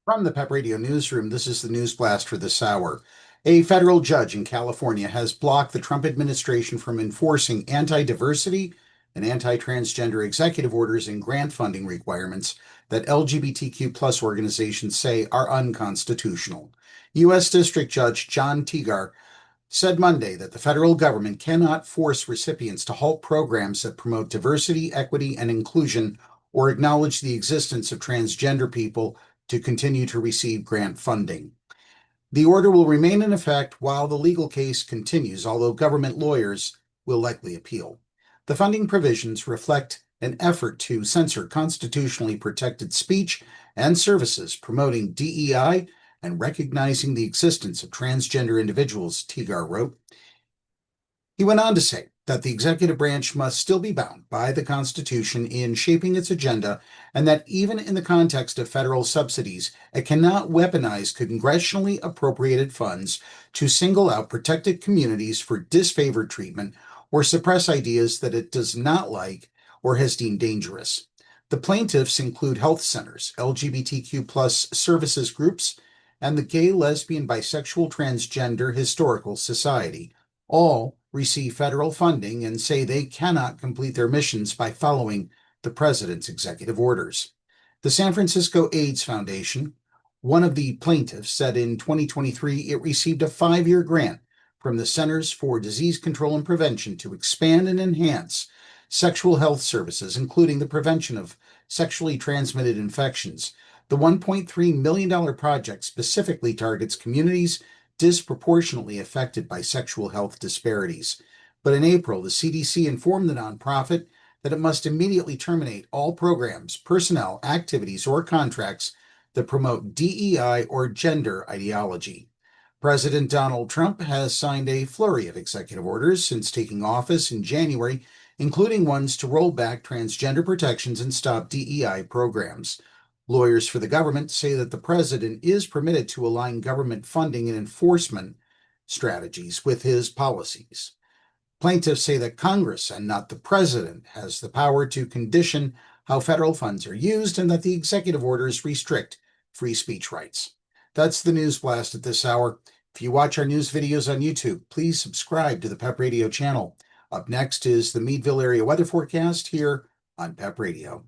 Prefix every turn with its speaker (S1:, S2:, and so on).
S1: From the PEP Radio Newsroom, this is the News Blast for this hour. A federal judge in California has blocked the Trump administration from enforcing anti-diversity and anti-transgender executive orders and grant funding requirements that LGBTQ plus organizations say are unconstitutional. U.S. District Judge Jon Tigar said Monday that the federal government cannot force recipients to halt programs that promote diversity, equity, and inclusion or acknowledge the existence of transgender people to continue to receive grant funding. The order will remain in effect while the legal case continues, although government lawyers will likely appeal. The funding provisions reflect an effort to censor constitutionally protected speech and services promoting DEI and recognizing the existence of transgender individuals, Tigar wrote. He went on to say that the executive branch must still be bound by the Constitution in shaping its agenda, and that even in the context of federal subsidies, it cannot weaponize congressionally appropriated funds to single out protected communities for disfavored treatment or suppress ideas that it does not like or has deemed dangerous. The plaintiffs include health centers, LGBTQ plus services groups, and the Gay, Lesbian, Bisexual, Transgender Historical Society. All receive federal funding and say they cannot complete their missions by following the president's executive orders. The San Francisco AIDS Foundation, one of the plaintiffs, said in 2023 it received a 5-year grant from the Centers for Disease Control and Prevention to expand and enhance sexual health services, including the prevention of sexually transmitted infections. The $1.3 million project specifically targets communities disproportionately affected by sexual health disparities. But in April, the CDC informed the nonprofit that it must immediately terminate all programs, personnel, activities, or contracts that promote DEI or gender ideology. President Donald Trump has signed a flurry of executive orders since taking office in January, including ones to roll back transgender protections and stop DEI programs. Lawyers for the government say that the president is permitted to align government funding and enforcement strategies with his policies. Plaintiffs say that Congress and not the president has the power to condition how federal funds are used and that the executive orders restrict free speech rights. That's the News Blast at this hour. If you watch our news videos on YouTube, please subscribe to the PEP Radio channel. Up next is the Meadville area weather forecast here on PEP Radio.